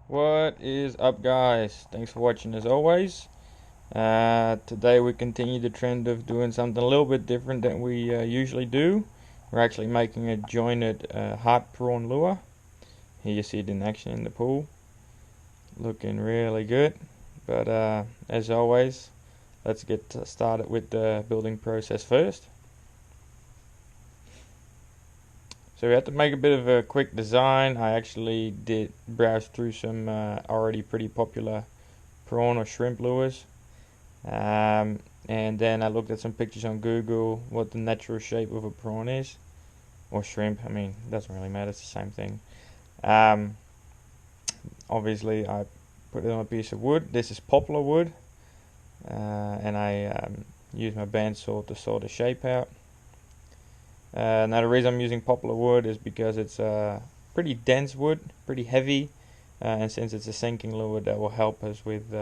What is up, guys? Thanks for watching as always. Today we continue the trend of doing something a little bit different than we usually do. We're actually making a jointed heart prawn lure. Here you see it in action in the pool. Looking really good. But as always, let's get started with the building process first. So we had to make a bit of a quick design. I actually did browse through some already pretty popular prawn or shrimp lures. And then I looked at some pictures on Google what the natural shape of a prawn is, or shrimp. I mean, it doesn't really matter, it's the same thing. Obviously I put it on a piece of wood. This is poplar wood, and I use my bandsaw to saw the shape out. Now the reason I'm using poplar wood is because it's pretty dense wood, pretty heavy, and since it's a sinking lure, that will help us with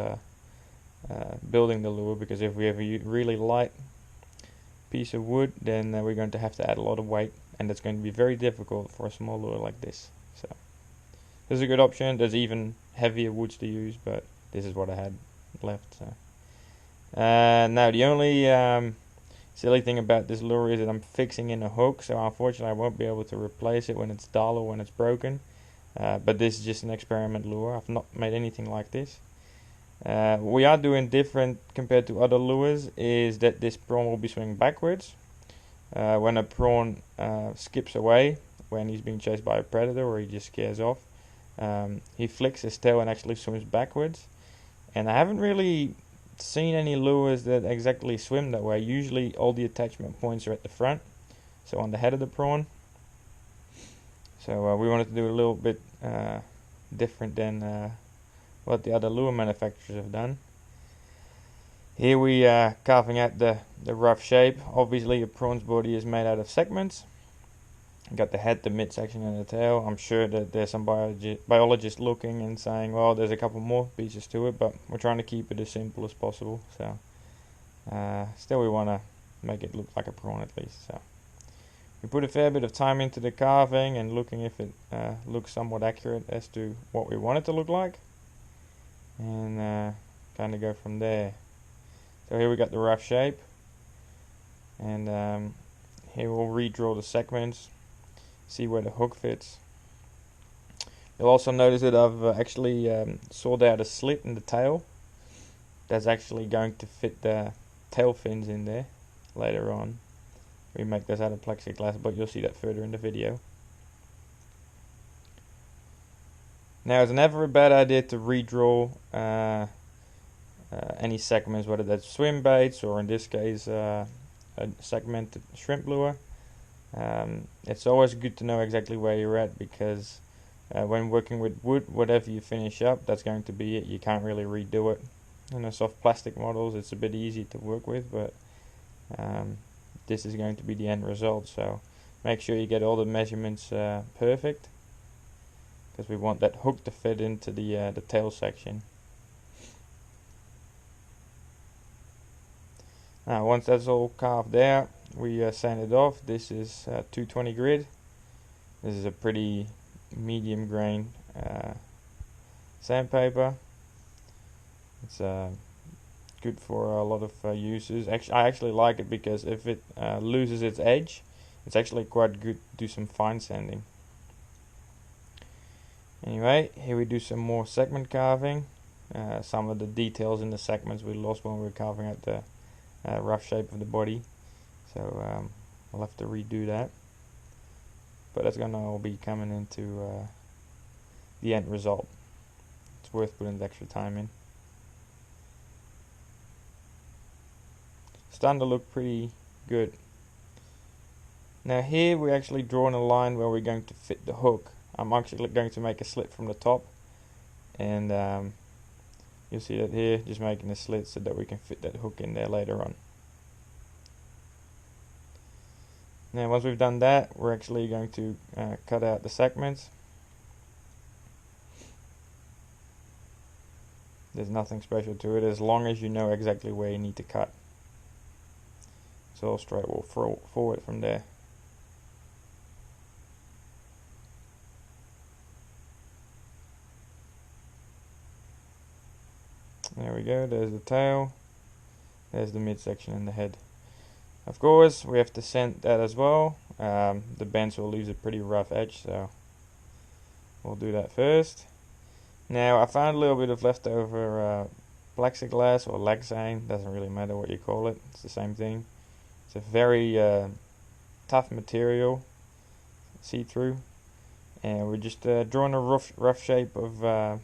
building the lure, because if we have a really light piece of wood, then we're going to have to add a lot of weight, and that's going to be very difficult for a small lure like this. So this is a good option. There's even heavier woods to use, but this is what I had left. So now the only silly thing about this lure is that I'm fixing in a hook, so unfortunately I won't be able to replace it when it's dull or when it's broken. But this is just an experiment lure. I've not made anything like this. We are doing different compared to other lures is that this prawn will be swinging backwards. When a prawn skips away, when he's being chased by a predator or he just scares off, he flicks his tail and actually swims backwards. And I haven't really seen any lures that exactly swim that way. Usually all the attachment points are at the front, so on the head of the prawn. So we wanted to do a little bit different than what the other lure manufacturers have done. Here we are carving out the rough shape. Obviously a prawn's body is made out of segments. Got the head, the midsection and the tail. I'm sure that there's some biologists looking and saying, well, there's a couple more pieces to it, but we're trying to keep it as simple as possible. So still we want to make it look like a prawn at least. So we put a fair bit of time into the carving and looking if it looks somewhat accurate as to what we want it to look like, and kind of go from there. So here we got the rough shape, and here we'll redraw the segments, see where the hook fits. You'll also notice that I've actually sawed out a slit in the tail. That's actually going to fit the tail fins in there later on. We make this out of plexiglass, but you'll see that further in the video. Now it's never a bad idea to redraw any segments, whether that's swim baits or in this case a segmented shrimp lure. It's always good to know exactly where you're at, because when working with wood, whatever you finish up, that's going to be it. You can't really redo it. In the soft plastic models it's a bit easy to work with, but this is going to be the end result, so make sure you get all the measurements perfect, because we want that hook to fit into the tail section. Now once that's all carved out, we sand it off. This is 220 grit. This is a pretty medium grain sandpaper. It's good for a lot of uses. I actually like it because if it loses its edge, it's actually quite good to do some fine sanding. Anyway, here we do some more segment carving. Some of the details in the segments we lost when we were carving out the rough shape of the body, so we'll have to redo that, but that's gonna all be coming into the end result. It's worth putting the extra time in. Starting to look pretty good. Now here we're actually drawing a line where we're going to fit the hook. I'm actually going to make a slit from the top, and you'll see that here, just making a slit so that we can fit that hook in there later on. Now once we've done that, we're actually going to cut out the segments. There's nothing special to it, as long as you know exactly where you need to cut. It's all straight, we'll forward from there. there's the tail, there's the midsection and the head. Of course, we have to sand that as well. The bandsaw leaves a pretty rough edge, so we'll do that first. Now, I found a little bit of leftover plexiglass or lexane, doesn't really matter what you call it, it's the same thing. It's a very tough material, see-through, and we're just drawing a rough shape of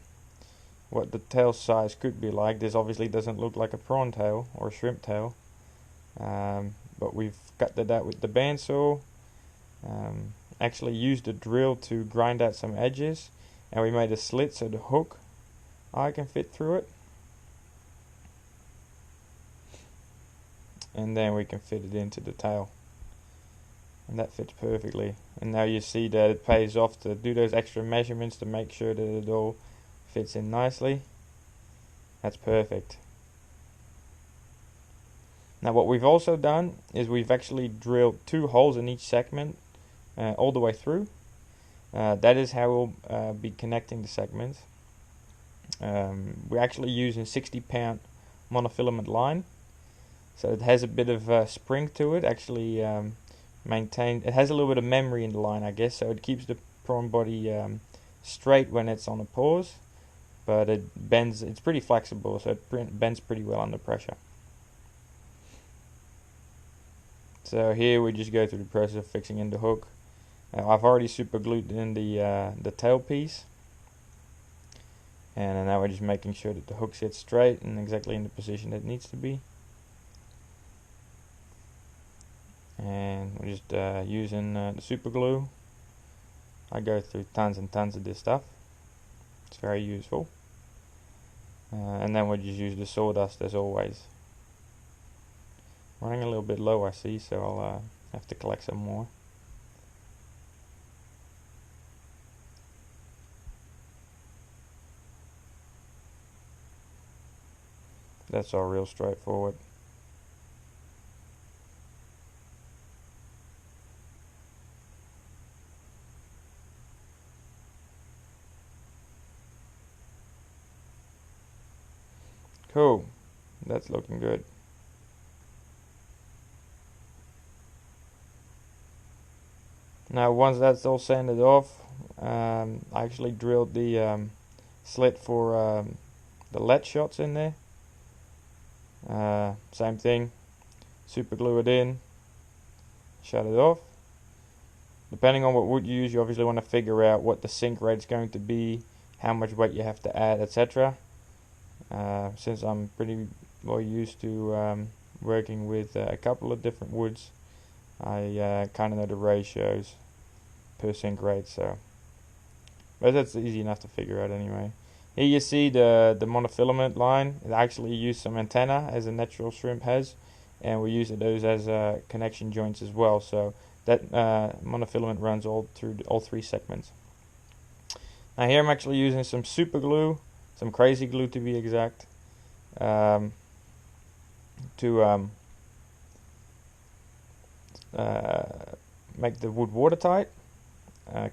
what the tail size could be like. This obviously doesn't look like a prawn tail or a shrimp tail, but we've cut that out with the bandsaw. Actually used a drill to grind out some edges, and we made a slit so the hook eye can fit through it, and then we can fit it into the tail, and that fits perfectly. And now you see that it pays off to do those extra measurements to make sure that it all fits in nicely. That's perfect. Now what we've also done is we've actually drilled 2 holes in each segment all the way through. That is how we'll be connecting the segments. We're actually using 60-pound monofilament line, so it has a bit of spring to it. Actually, it has a little bit of memory in the line, I guess, so it keeps the prawn body straight when it's on a pause, but it bends. It's pretty flexible, so it bends pretty well under pressure. So here we just go through the process of fixing in the hook. I've already super glued in the tail piece, and now we're just making sure that the hook sits straight and exactly in the position that it needs to be. And we're just using the super glue. I go through tons and tons of this stuff. It's very useful. And then we'll just use the sawdust as always. Running a little bit low, I see, so I'll have to collect some more. That's all real straightforward. Cool, that's looking good. Now once that's all sanded off, I actually drilled the slit for the lead shots in there. Same thing, super glue it in, shut it off. Depending on what wood you use, you obviously want to figure out what the sink rate is going to be, how much weight you have to add, etc. Since I'm pretty well used to working with a couple of different woods, I kind of know the ratios per sink rate, so but that's easy enough to figure out anyway. Here you see the monofilament line. It actually used some antenna as a natural shrimp has, and we use those as connection joints as well, so that monofilament runs all through all 3 segments. Now here I'm actually using some super glue, some crazy glue to be exact, to make the wood watertight.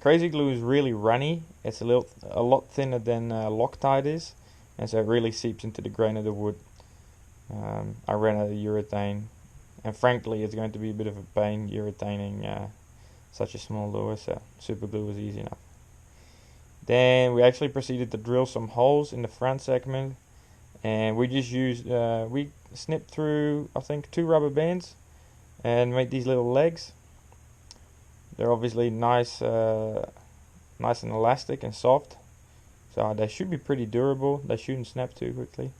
Crazy glue is really runny. It's a lot thinner than Loctite is, and so it really seeps into the grain of the wood. I ran out of urethane, and frankly it's going to be a bit of a pain urethaning such a small lure, so super glue was easy enough. Then we actually proceeded to drill some holes in the front segment, and we just used we snipped through I think 2 rubber bands and made these little legs. They're obviously nice and elastic and soft, so they should be pretty durable. They shouldn't snap too quickly,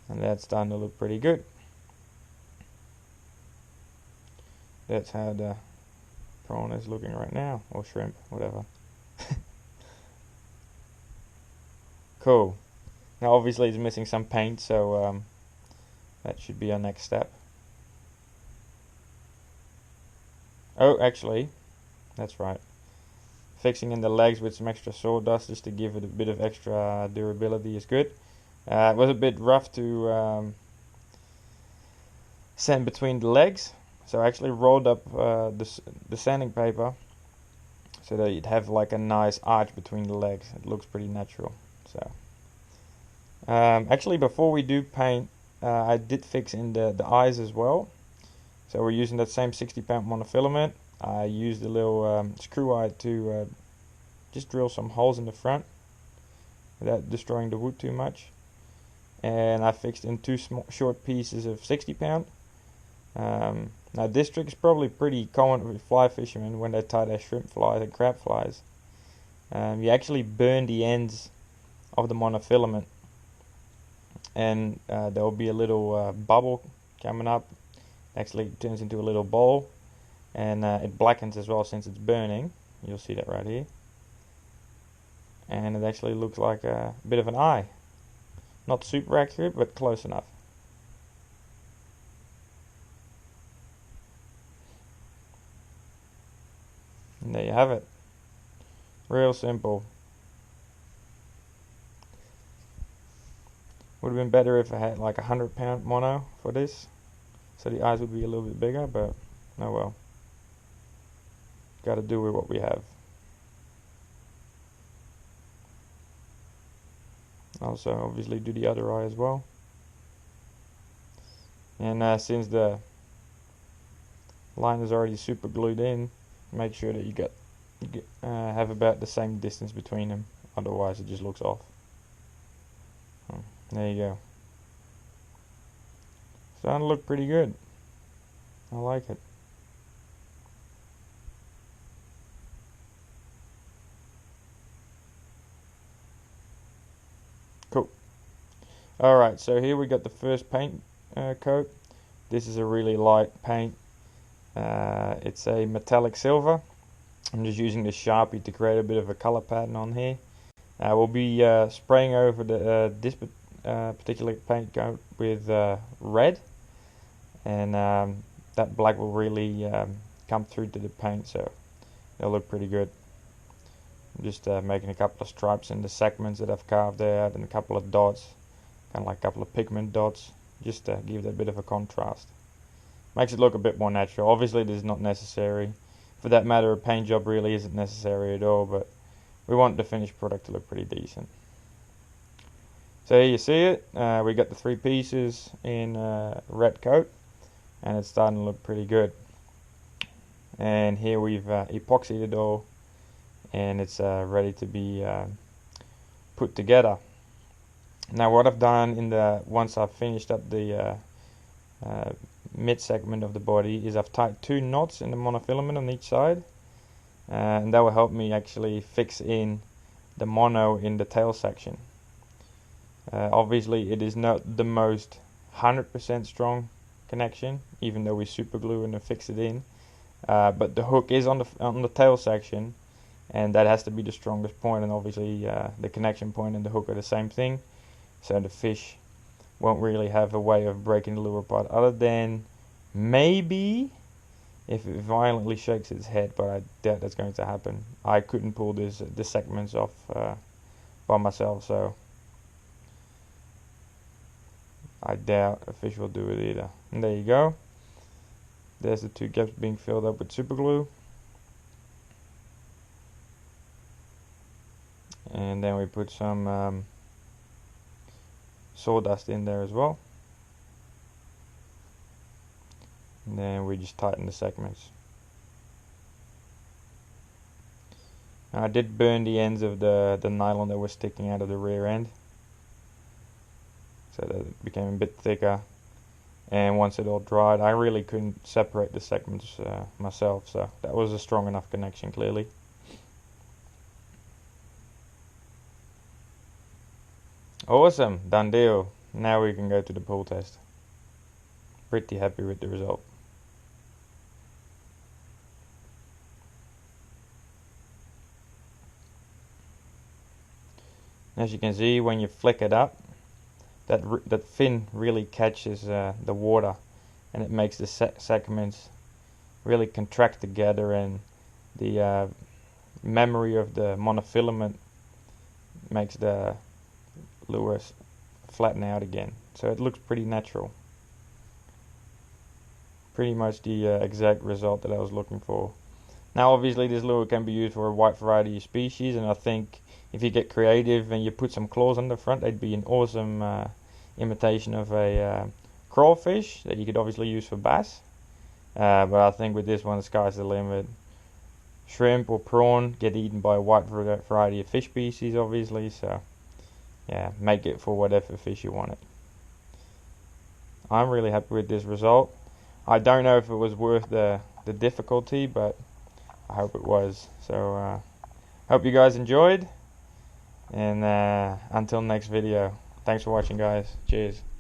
and that's starting to look pretty good. That's how the prawn is looking right now, or shrimp, whatever. Cool. Now obviously it's missing some paint, so that should be our next step. Oh, actually, that's right. Fixing in the legs with some extra sawdust just to give it a bit of extra durability is good. It was a bit rough to sand between the legs, so I actually rolled up the sanding paper so that you'd have like a nice arch between the legs. It looks pretty natural. So Actually, before we do paint, I did fix in the eyes as well. So we're using that same 60 pound monofilament. I used a little screw eye to just drill some holes in the front without destroying the wood too much. And I fixed in two short pieces of 60 pound. Now this trick is probably pretty common with fly fishermen when they tie their shrimp flies and crab flies. You actually burn the ends of the monofilament, and there will be a little bubble coming up. Actually it turns into a little bowl, and it blackens as well since it's burning. You'll see that right here, and it actually looks like a bit of an eye. Not super accurate, but close enough. And there you have it. Real simple. Would have been better if I had like 100 pound mono for this, so the eyes would be a little bit bigger, but oh well. Gotta do with what we have. Also obviously do the other eye as well. And since the line is already super glued in, make sure that you have about the same distance between them, otherwise it just looks off. There you go. Starting to look pretty good. I like it. Cool. Alright, so here we got the first paint coat. This is a really light paint. It's a metallic silver. I'm just using the Sharpie to create a bit of a color pattern on here. We'll be spraying over this particular paint coat with red, and that black will really come through to the paint, so it'll look pretty good. I'm just making a couple of stripes in the segments that I've carved out, and a couple of dots, kind of like a couple of pigment dots, just to give that a bit of a contrast. Makes it look a bit more natural. Obviously this is not necessary. For that matter, a paint job really isn't necessary at all, but we want the finished product to look pretty decent. So here you see it. We got the three pieces in red coat, and it's starting to look pretty good. And here we've epoxied it all, and it's ready to be put together. Now what I've done once I've finished up the mid segment of the body is I've tied 2 knots in the monofilament on each side, and that will help me actually fix in the mono in the tail section. Obviously it is not the most 100% strong connection, even though we super glue and fix it in, but the hook is on the tail section, and that has to be the strongest point, and obviously the connection point and the hook are the same thing, so the fish won't really have a way of breaking the lure apart, other than maybe if it violently shakes its head, but I doubt that's going to happen. I couldn't pull the segments off by myself, so I doubt a fish will do it either. And there you go. There's the 2 gaps being filled up with super glue. And then we put some sawdust in there as well. And then we just tighten the segments. Now I did burn the ends of the nylon that was sticking out of the rear end, so that it became a bit thicker. And once it all dried, I really couldn't separate the segments myself, so that was a strong enough connection clearly. Awesome, done deal. Now we can go to the pull test. Pretty happy with the result. As you can see, when you flick it up, that fin really catches the water, and it makes the segments really contract together, and the memory of the monofilament makes the lure flatten out again, so it looks pretty natural. Pretty much the exact result that I was looking for. Now obviously this lure can be used for a wide variety of species, and I think if you get creative and you put some claws on the front, they'd be an awesome imitation of a crawfish that you could obviously use for bass. But I think with this one, the sky's the limit. Shrimp or prawn get eaten by a wide variety of fish species, obviously, so yeah, make it for whatever fish you want it. I'm really happy with this result. I don't know if it was worth the difficulty, but I hope it was. So hope you guys enjoyed, and until next video, thanks for watching, guys. Cheers.